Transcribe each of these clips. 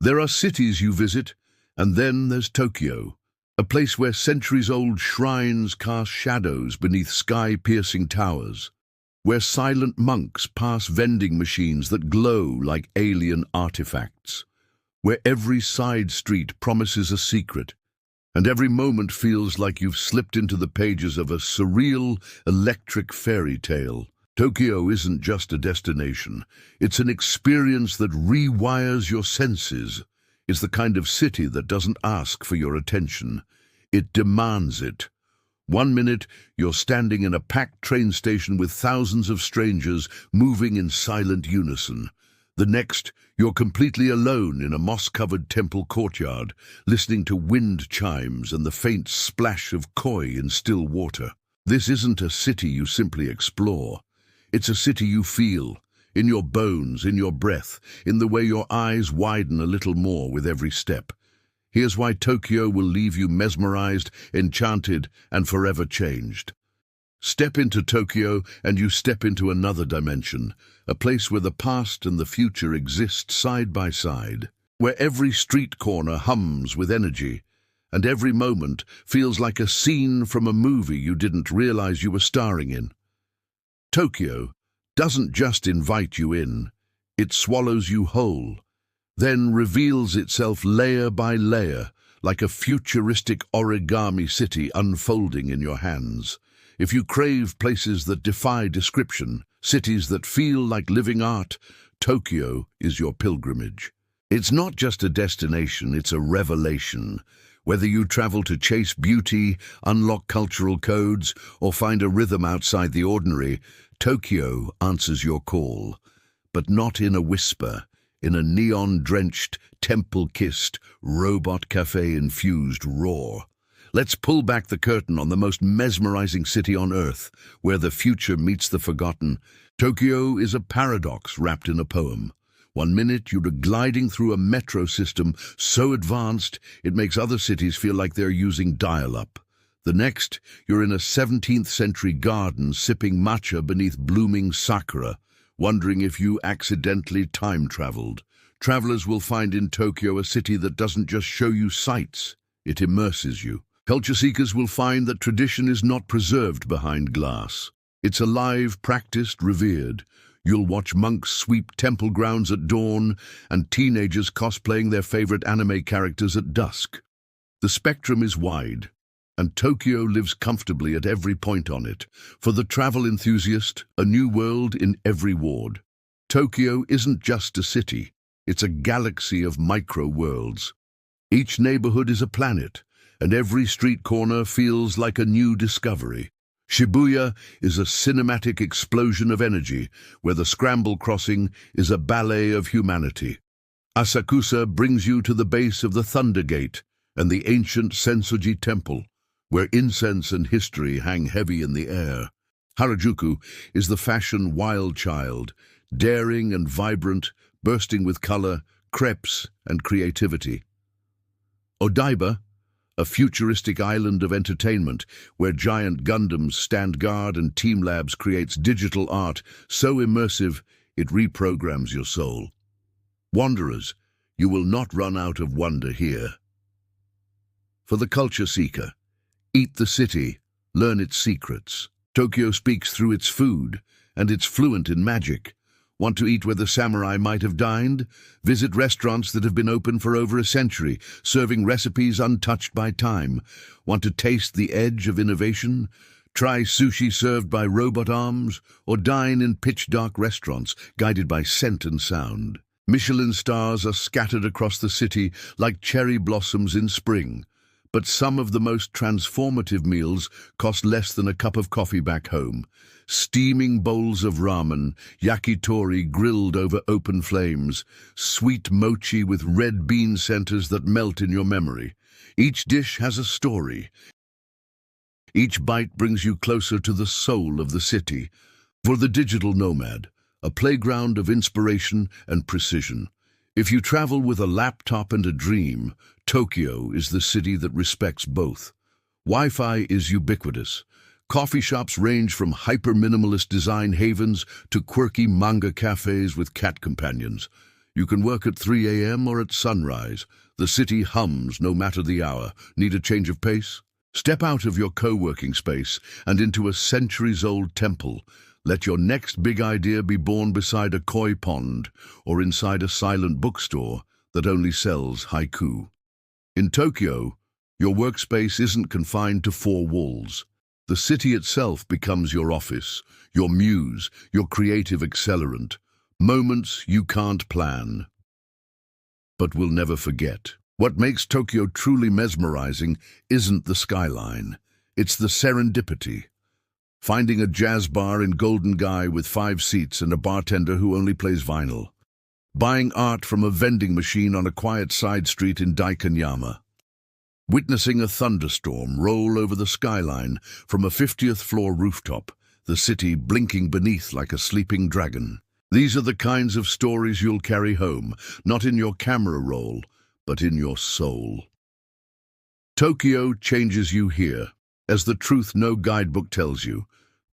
There are cities you visit, and then there's Tokyo, a place where centuries-old shrines cast shadows beneath sky-piercing towers, where silent monks pass vending machines that glow like alien artifacts, where every side street promises a secret, and every moment feels like you've slipped into the pages of a surreal, electric fairy tale. Tokyo isn't just a destination. It's an experience that rewires your senses. It's the kind of city that doesn't ask for your attention. It demands it. One minute, you're standing in a packed train station with thousands of strangers moving in silent unison. The next, you're completely alone in a moss-covered temple courtyard, listening to wind chimes and the faint splash of koi in still water. This isn't a city you simply explore. It's a city you feel, in your bones, in your breath, in the way your eyes widen a little more with every step. Here's why Tokyo will leave you mesmerized, enchanted, and forever changed. Step into Tokyo and you step into another dimension, a place where the past and the future exist side by side, where every street corner hums with energy, and every moment feels like a scene from a movie you didn't realize you were starring in. Tokyo doesn't just invite you in, it swallows you whole, then reveals itself layer by layer, like a futuristic origami city unfolding in your hands. If you crave places that defy description, cities that feel like living art, Tokyo is your pilgrimage. It's not just a destination, it's a revelation. Whether you travel to chase beauty, unlock cultural codes, or find a rhythm outside the ordinary, Tokyo answers your call. But not in a whisper, in a neon-drenched, temple-kissed, robot cafe-infused roar. Let's pull back the curtain on the most mesmerizing city on Earth, where the future meets the forgotten. Tokyo is a paradox wrapped in a poem. One minute you're gliding through a metro system so advanced it makes other cities feel like they're using dial-up. The next, you're in a 17th century garden sipping matcha beneath blooming sakura, wondering if you accidentally time-traveled. Travelers will find in Tokyo a city that doesn't just show you sights, it immerses you. Culture seekers will find that tradition is not preserved behind glass. It's alive, practiced, revered. You'll watch monks sweep temple grounds at dawn and teenagers cosplaying their favorite anime characters at dusk. The spectrum is wide, and Tokyo lives comfortably at every point on it. For the travel enthusiast, a new world in every ward. Tokyo isn't just a city, it's a galaxy of micro-worlds. Each neighborhood is a planet, and every street corner feels like a new discovery. Shibuya is a cinematic explosion of energy, where the scramble crossing is a ballet of humanity. Asakusa brings you to the base of the Thunder Gate and the ancient Sensoji Temple, where incense and history hang heavy in the air. Harajuku is the fashion wild child, daring and vibrant, bursting with color, crepes, and creativity. Odaiba, a futuristic island of entertainment where giant Gundams stand guard and Team Labs creates digital art so immersive it reprograms your soul. Wanderers, you will not run out of wonder here. For the culture seeker, eat the city, learn its secrets. Tokyo speaks through its food, and it's fluent in magic. Want to eat where the samurai might have dined? Visit restaurants that have been open for over a century, serving recipes untouched by time. Want to taste the edge of innovation? Try sushi served by robot arms, or dine in pitch-dark restaurants guided by scent and sound. Michelin stars are scattered across the city like cherry blossoms in spring. But some of the most transformative meals cost less than a cup of coffee back home. Steaming bowls of ramen, yakitori grilled over open flames, sweet mochi with red bean centers that melt in your memory. Each dish has a story. Each bite brings you closer to the soul of the city. For the digital nomad, a playground of inspiration and precision. If you travel with a laptop and a dream, Tokyo is the city that respects both. Wi-Fi is ubiquitous. Coffee shops range from hyper-minimalist design havens to quirky manga cafes with cat companions. You can work at 3 a.m. or at sunrise. The city hums no matter the hour. Need a change of pace? Step out of your co-working space and into a centuries-old temple. Let your next big idea be born beside a koi pond or inside a silent bookstore that only sells haiku. In Tokyo, your workspace isn't confined to four walls. The city itself becomes your office, your muse, your creative accelerant. Moments you can't plan, but will never forget. What makes Tokyo truly mesmerizing isn't the skyline. It's the serendipity. Finding a jazz bar in Golden Guy with 5 seats and a bartender who only plays vinyl. Buying art from a vending machine on a quiet side street in Daikanyama. Witnessing a thunderstorm roll over the skyline from a 50th floor rooftop, the city blinking beneath like a sleeping dragon. These are the kinds of stories you'll carry home, not in your camera roll, but in your soul. Tokyo changes you here, as the truth no guidebook tells you.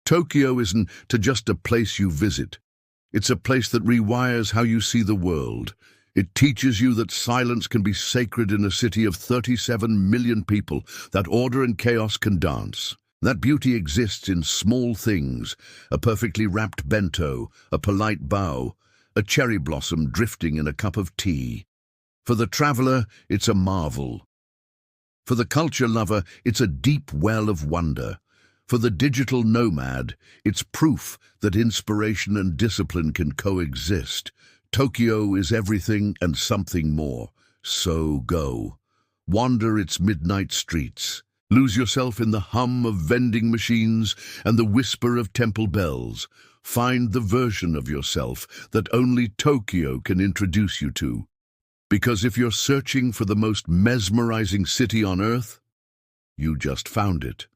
Tokyo isn't just a place you visit. It's a place that rewires how you see the world. It teaches you that silence can be sacred in a city of 37 million people, that order and chaos can dance. That beauty exists in small things, a perfectly wrapped bento, a polite bow, a cherry blossom drifting in a cup of tea. For the traveler, it's a marvel. For the culture lover, it's a deep well of wonder. For the digital nomad, it's proof that inspiration and discipline can coexist. Tokyo is everything and something more. So go. Wander its midnight streets. Lose yourself in the hum of vending machines and the whisper of temple bells. Find the version of yourself that only Tokyo can introduce you to. Because if you're searching for the most mesmerizing city on earth, you just found it.